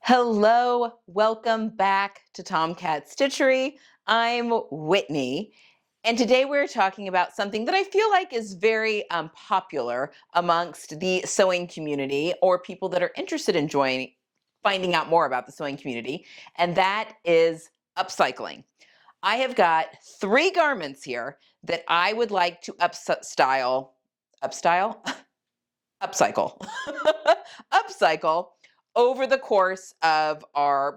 Hello, welcome back to Tomcat Stitchery. I'm Whitney, and today we're talking about something that I feel like is very popular amongst the sewing community or people that are interested in finding out more about the sewing community, and that is upcycling. I have got 3 garments here that I would like to upcycle, upcycle, upcycle over the course of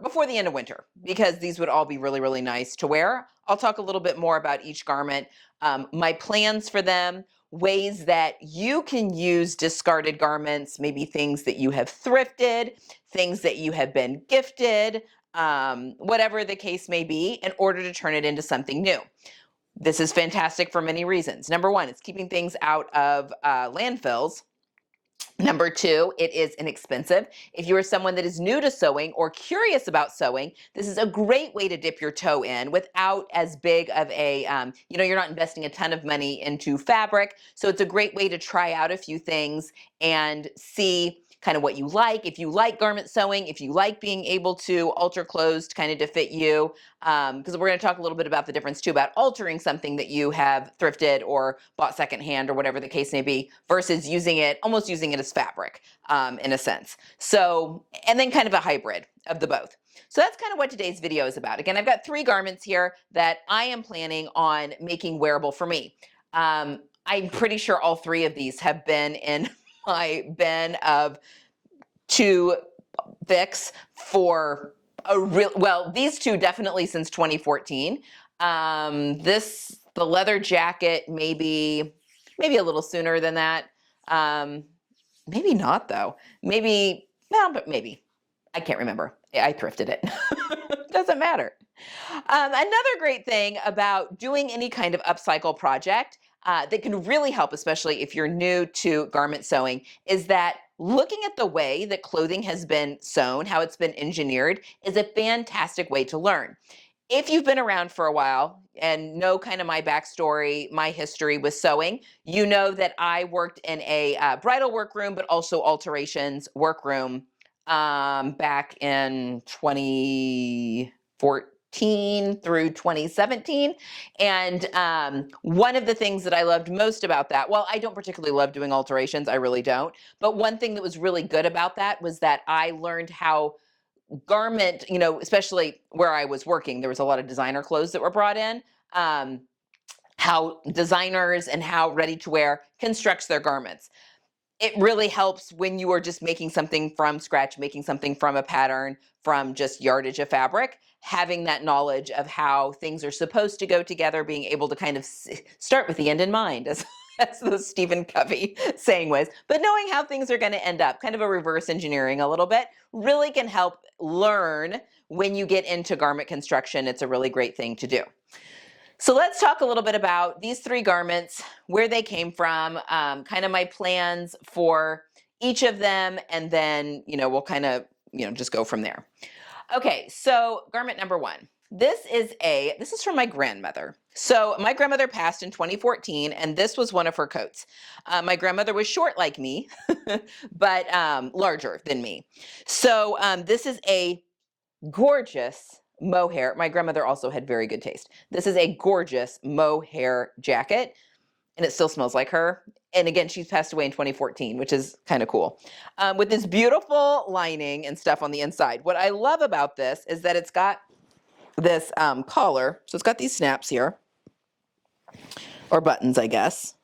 before the end of winter, because these would all be really, really nice to wear. I'll talk a little bit more about each garment, my plans for them, ways that you can use discarded garments, maybe things that you have thrifted, things that you have been gifted, whatever the case may be, in order to turn it into something new. This is fantastic for many reasons. Number one, it's keeping things out of landfills. Number 2, it is inexpensive. If you are someone that is new to sewing or curious about sewing, this is a great way to dip your toe in without as big of a, you're not investing a ton of money into fabric. So it's a great way to try out a few things and see kind of what you like. If you like garment sewing, if you like being able to alter clothes kind of to fit you, because we're going to talk a little bit about the difference too about altering something that you have thrifted or bought secondhand or whatever the case may be versus almost using it as fabric in a sense. So, and then kind of a hybrid of the both. So that's kind of what today's video is about. Again, I've got 3 garments here that I am planning on making wearable for me. I'm pretty sure all 3 of these have been in my bin of to fix for these 2 definitely since 2014. The leather jacket, maybe a little sooner than that. Maybe not though. But maybe. I can't remember. I thrifted it. Doesn't matter. Another great thing about doing any kind of upcycle project that can really help, especially if you're new to garment sewing, is that looking at the way that clothing has been sewn, how it's been engineered, is a fantastic way to learn. If you've been around for a while and know kind of my backstory, my history with sewing, you know that I worked in a bridal workroom, but also alterations workroom back in 2014 through 2017. And one of the things that I loved most about that, well, I don't particularly love doing alterations, I really don't. But one thing that was really good about that was that I learned how garment, especially where I was working, there was a lot of designer clothes that were brought in, how designers and how ready to wear constructs their garments. It really helps when you are just making something from scratch, making something from a pattern, from just yardage of fabric, having that knowledge of how things are supposed to go together, being able to kind of start with the end in mind, as the Stephen Covey saying was, but knowing how things are going to end up, kind of a reverse engineering a little bit, really can help learn when you get into garment construction. It's a really great thing to do. So let's talk a little bit about these 3 garments, where they came from, kind of my plans for each of them, and then, we'll kind of, just go from there. Okay, so garment number 1. This is from my grandmother. So my grandmother passed in 2014, and this was one of her coats. My grandmother was short like me, but larger than me. So this is a gorgeous mohair. My grandmother also had very good taste. This is a gorgeous mohair jacket, and it still smells like her. And again, she's passed away in 2014, which is kind of cool. With this beautiful lining and stuff on the inside. What I love about this is that it's got this collar. So it's got these snaps here, or buttons, I guess.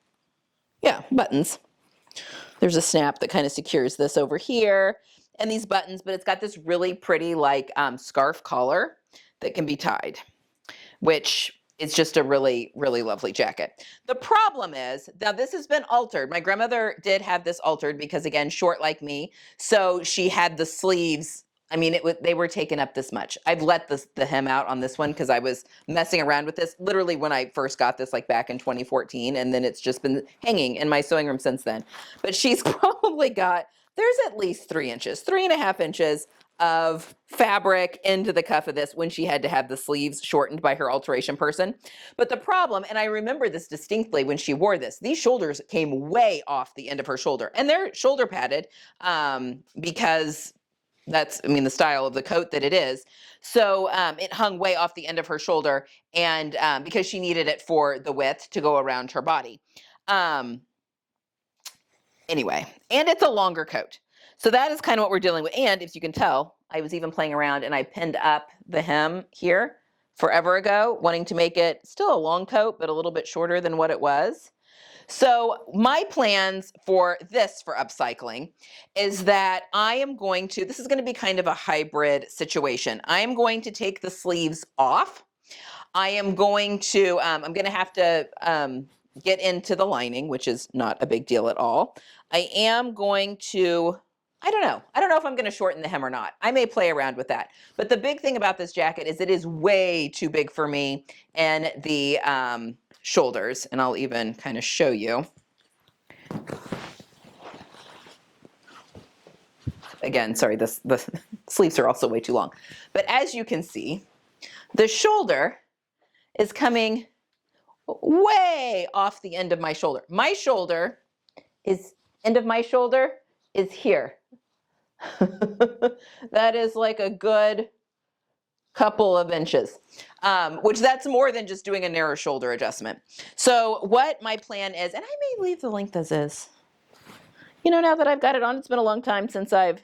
Yeah, buttons. There's a snap that kind of secures this over here, and these buttons, but it's got this really pretty scarf collar that can be tied, which is just a really, really lovely jacket. The problem is, now this has been altered. My grandmother did have this altered because, again, short like me, so she had the sleeves. I mean, they were taken up this much. I've let the hem out on this one because I was messing around with this literally when I first got this, back in 2014, and then it's just been hanging in my sewing room since then. But she's probably there's at least 3 inches, 3.5 inches of fabric into the cuff of this when she had to have the sleeves shortened by her alteration person. But the problem, and I remember this distinctly when she wore this, these shoulders came way off the end of her shoulder, and they're shoulder padded because that's, I mean, the style of the coat that it is. So it hung way off the end of her shoulder, and because she needed it for the width to go around her body. Anyway, and it's a longer coat. So that is kind of what we're dealing with. And if you can tell, I was even playing around and I pinned up the hem here forever ago, wanting to make it still a long coat, but a little bit shorter than what it was. So my plans for this, for upcycling, is that I am going to, this is going to be kind of a hybrid situation. I am going to take the sleeves off. I am going to, I'm going to have to get into the lining, which is not a big deal at all. I am going to, I don't know if I'm going to shorten the hem or not. I may play around with that. But the big thing about this jacket is it is way too big for me and the shoulders, and I'll even kind of show you. Again, sorry, the sleeves are also way too long. But as you can see, the shoulder is coming way off the end of my shoulder. My shoulder is, end of my shoulder is here. That is like a good couple of inches, which that's more than just doing a narrow shoulder adjustment. So what my plan is, and I may leave the length as is. You know, now that I've got it on, it's been a long time since I've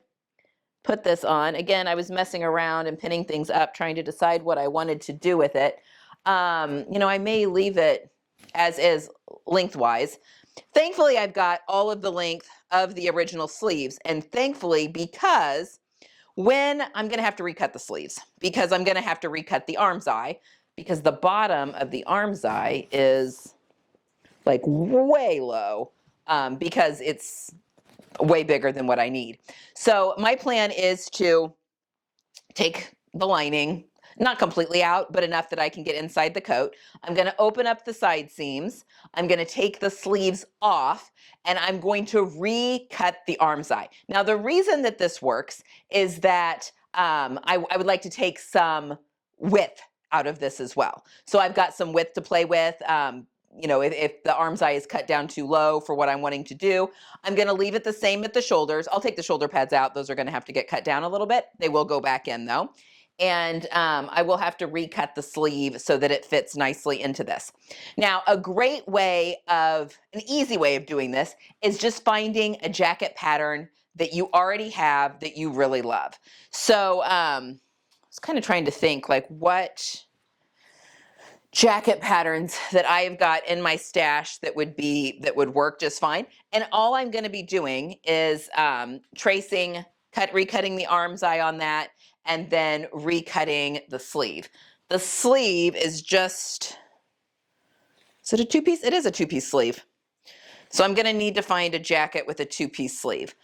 put this on. Again, I was messing around and pinning things up, trying to decide what I wanted to do with it. You know, I may leave it as is lengthwise. Thankfully, I've got all of the length of the original sleeves, and thankfully, because when I'm going to have to recut the sleeves, because I'm going to have to recut the arm's eye, because the bottom of the arm's eye is like way low, because it's way bigger than what I need. So my plan is to take the lining, not completely out, but enough that I can get inside the coat. I'm going to open up the side seams. I'm going to take the sleeves off, and I'm going to recut the arm's eye. Now, the reason that this works is that I would like to take some width out of this as well. So I've got some width to play with. You know, if the arm's eye is cut down too low for what I'm wanting to do, I'm going to leave it the same at the shoulders. I'll take the shoulder pads out. Those are going to have to get cut down a little bit. They will go back in though. And I will have to recut the sleeve so that it fits nicely into this. Now, a great way of, an easy way of doing this is just finding a jacket pattern that you already have that you really love. So I was kind of trying to think like what jacket patterns that I have got in my stash that would work just fine. And all I'm going to be doing is tracing, recutting the arm's eye on that, and then recutting the sleeve. The sleeve is just, is it a two-piece? It is a two-piece sleeve. So I'm going to need to find a jacket with a two-piece sleeve.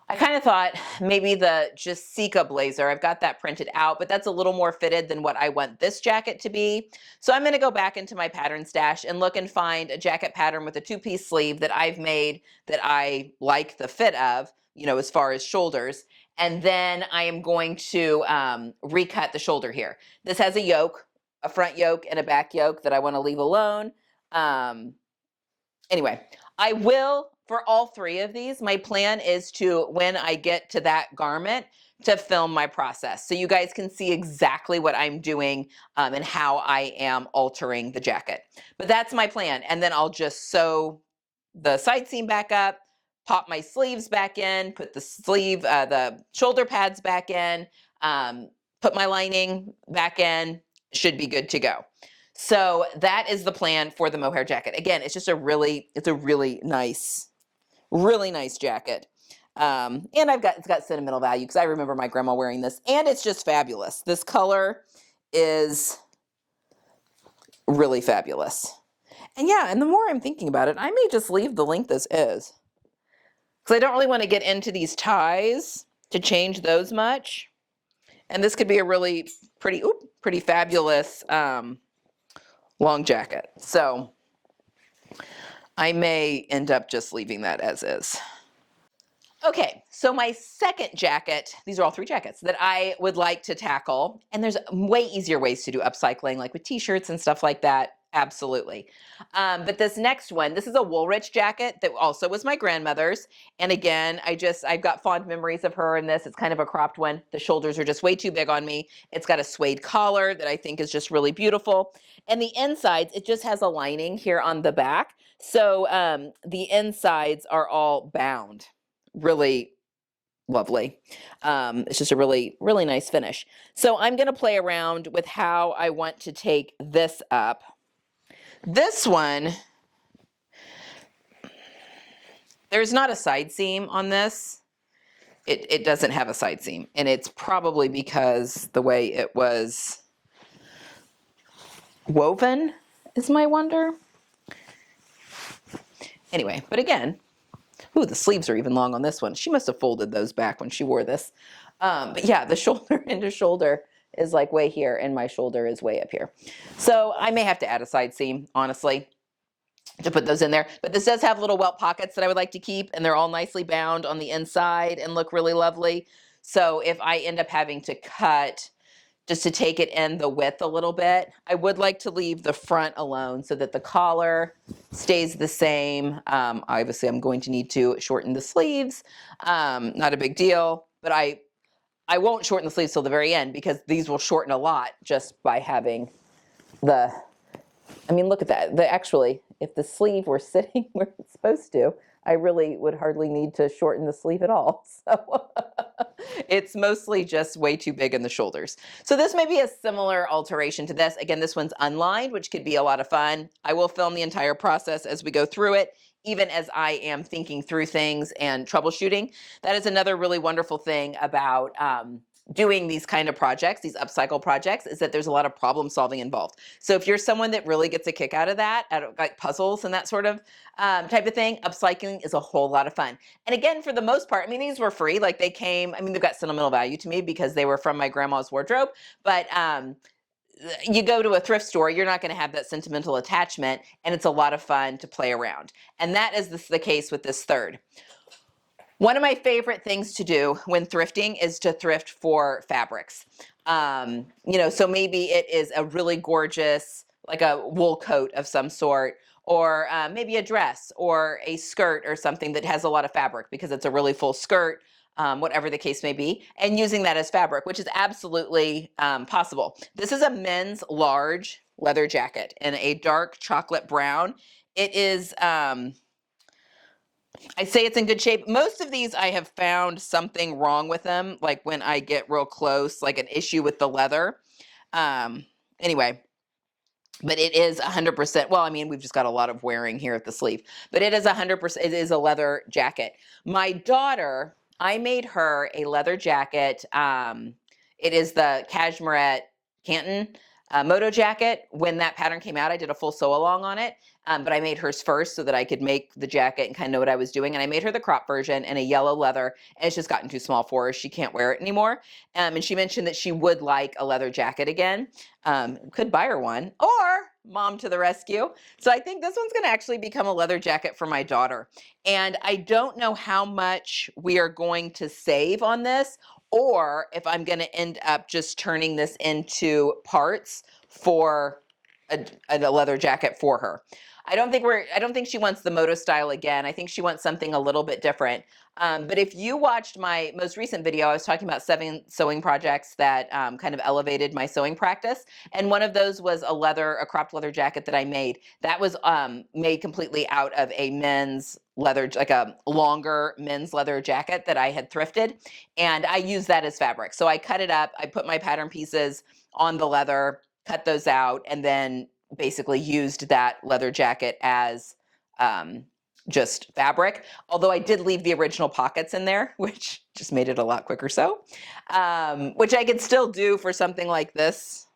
I kind of thought maybe the Jessica blazer, I've got that printed out, but that's a little more fitted than what I want this jacket to be. So I'm going to go back into my pattern stash and look and find a jacket pattern with a two-piece sleeve that I've made that I like the fit of, you know, as far as shoulders. And then I am going to recut the shoulder here. This has a yoke, a front yoke and a back yoke that I want to leave alone. Anyway, I will, for all three of these, my plan is to, when I get to that garment, to film my process. So you guys can see exactly what I'm doing and how I am altering the jacket. But that's my plan. And then I'll just sew the side seam back up, pop my sleeves back in, put the shoulder pads back in, put my lining back in, should be good to go. So that is the plan for the mohair jacket. Again, it's just a really nice jacket. And it's got sentimental value because I remember my grandma wearing this, and it's just fabulous. This color is really fabulous. And yeah, and the more I'm thinking about it, I may just leave the length as is, because I don't really want to get into these ties to change those much. And this could be a really pretty fabulous long jacket. So I may end up just leaving that as is. Okay, so my second jacket, these are all three jackets that I would like to tackle, and there's way easier ways to do upcycling, like with t-shirts and stuff like that. Absolutely. But this next one, this is a Woolrich jacket that also was my grandmother's. And again, I've got fond memories of her in this. It's kind of a cropped one. The shoulders are just way too big on me. It's got a suede collar that I think is just really beautiful. And the insides, it just has a lining here on the back. So the insides are all bound. Really lovely. It's just a really, really nice finish. So I'm going to play around with how I want to take this up. This one, there's not a side seam on this. It doesn't have a side seam, and it's probably because the way it was woven is my wonder. Anyway, but again, ooh, the sleeves are even long on this one. She must have folded those back when she wore this. But yeah, the shoulder into shoulder is like way here, and my shoulder is way up here. So I may have to add a side seam, honestly, to put those in there. But this does have little welt pockets that I would like to keep, and they're all nicely bound on the inside and look really lovely. So if I end up having to cut just to take it in the width a little bit, I would like to leave the front alone so that the collar stays the same. Obviously, I'm going to need to shorten the sleeves. Not a big deal, but I won't shorten the sleeves till the very end because these will shorten a lot just by having the, I mean, look at that. Actually, if the sleeve were sitting where it's supposed to, I really would hardly need to shorten the sleeve at all. So it's mostly just way too big in the shoulders. So this may be a similar alteration to this. Again, this one's unlined, which could be a lot of fun. I will film the entire process as we go through it, even as I am thinking through things and troubleshooting. That is another really wonderful thing about doing these kind of projects, these upcycle projects, is that there's a lot of problem solving involved. So if you're someone that really gets a kick out of that, out of like puzzles and that sort of type of thing, upcycling is a whole lot of fun. And again, for the most part, I mean, these were free. Like they came, I mean, they've got sentimental value to me because they were from my grandma's wardrobe, but you go to a thrift store, you're not going to have that sentimental attachment, and it's a lot of fun to play around. And that is the case with this third. One of my favorite things to do when thrifting is to thrift for fabrics. You know, so maybe it is a really gorgeous, like a wool coat of some sort, or maybe a dress or a skirt or something that has a lot of fabric because it's a really full skirt, whatever the case may be, and using that as fabric, which is absolutely possible. This is a men's large leather jacket in a dark chocolate brown. It is, I say it's in good shape. Most of these I have found something wrong with them, like when I get real close, like an issue with the leather. Anyway, but it is 100%. Well, I mean, we've just got a lot of wearing here at the sleeve, but it is 100%. It is a leather jacket. My daughter, I made her a leather jacket. It is the Cashmerette Canton moto jacket. When that pattern came out, I did a full sew along on it. But I made hers first so that I could make the jacket and kind of know what I was doing. And I made her the crop version in a yellow leather, and it's just gotten too small for her. She can't wear it anymore. And she mentioned that she would like a leather jacket again. Could buy her one, or mom to the rescue. So I think this one's going to actually become a leather jacket for my daughter. And I don't know how much we are going to save on this, or if I'm going to end up just turning this into parts for a leather jacket for her. I don't think she wants the moto style again. I think she wants something a little bit different. But if you watched my most recent video, I was talking about 7 sewing projects that kind of elevated my sewing practice. And one of those was a cropped leather jacket that I made. That was made completely out of a men's leather, like a longer men's leather jacket that I had thrifted. And I used that as fabric. So I cut it up, I put my pattern pieces on the leather, cut those out, and then basically used that leather jacket as just fabric. Although I did leave the original pockets in there, which just made it a lot quicker sew, which I could still do for something like this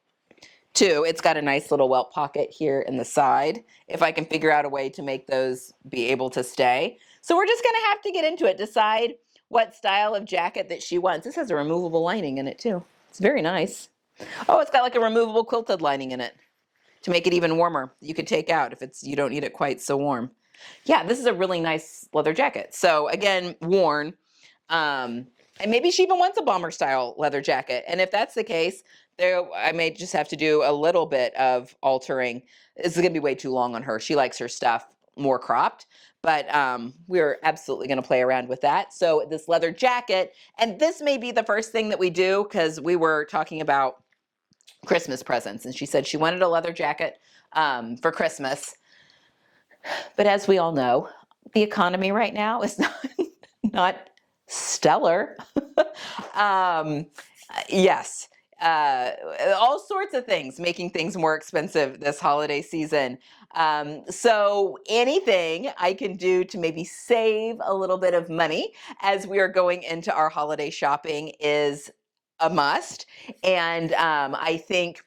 too. It's got a nice little welt pocket here in the side if I can figure out a way to make those be able to stay. So we're just going to have to get into it, decide what style of jacket that she wants. This has a removable lining in it too. It's very nice. Oh, it's got like a removable quilted lining in it to make it even warmer. You could take out if you don't need it quite so warm. Yeah, this is a really nice leather jacket. So again, worn. And maybe she even wants a bomber style leather jacket. And if that's the case, I may just have to do a little bit of altering. This is going to be way too long on her. She likes her stuff more cropped, but we're absolutely going to play around with that. So this leather jacket, and this may be the first thing that we do, because we were talking about Christmas presents, and she said she wanted a leather jacket for Christmas. But as we all know, the economy right now is not stellar. um, yes, all sorts of things making things more expensive this holiday season. So anything I can do to maybe save a little bit of money as we are going into our holiday shopping is a must. And I think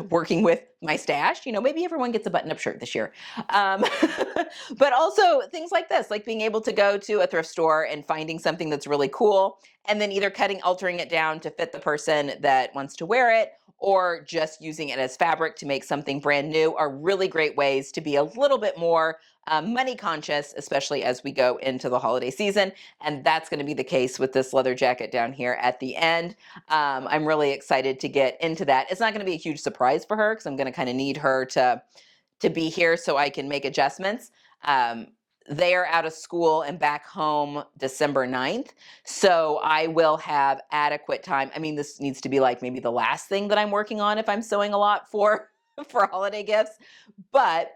working with my stash, maybe everyone gets a button-up shirt this year. Um, but also things like this, like being able to go to a thrift store and finding something that's really cool, and then either altering it down to fit the person that wants to wear it, or just using it as fabric to make something brand new, are really great ways to be a little bit more money conscious, especially as we go into the holiday season. And that's going to be the case with this leather jacket down here at the end. I'm really excited to get into that. It's not going to be a huge surprise for her, because I'm going to kind of need her to be here so I can make adjustments. They are out of school and back home December 9th. So I will have adequate time. I mean, this needs to be like maybe the last thing that I'm working on if I'm sewing a lot for holiday gifts. But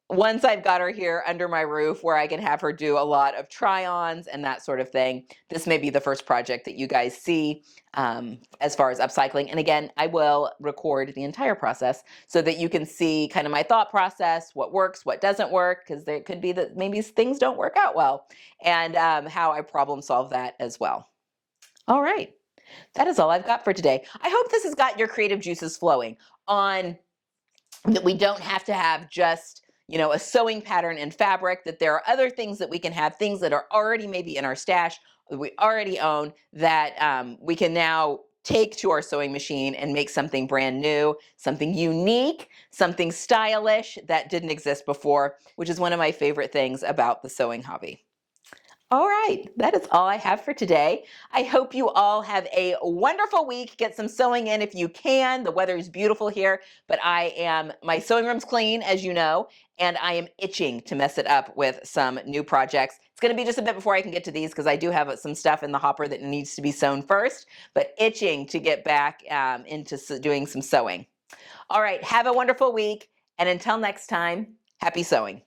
once I've got her here under my roof where I can have her do a lot of try-ons and that sort of thing, this may be the first project that you guys see as far as upcycling. And again, I will record the entire process so that you can see kind of my thought process, what works, what doesn't work, because there could be that maybe things don't work out well, and how I problem solve that as well. All right, that is all I've got for today. I hope this has got your creative juices flowing on that we don't have to have just a sewing pattern and fabric, that there are other things that we can have, things that are already maybe in our stash that we already own, that we can now take to our sewing machine and make something brand new, something unique, something stylish that didn't exist before, which is one of my favorite things about the sewing hobby. All right, that is all I have for today. I hope you all have a wonderful week. Get some sewing in if you can. The weather is beautiful here, but my sewing room's clean, as you know, and I am itching to mess it up with some new projects. It's going to be just a bit before I can get to these, because I do have some stuff in the hopper that needs to be sewn first, but itching to get back into doing some sewing. All right, have a wonderful week, and until next time, happy sewing.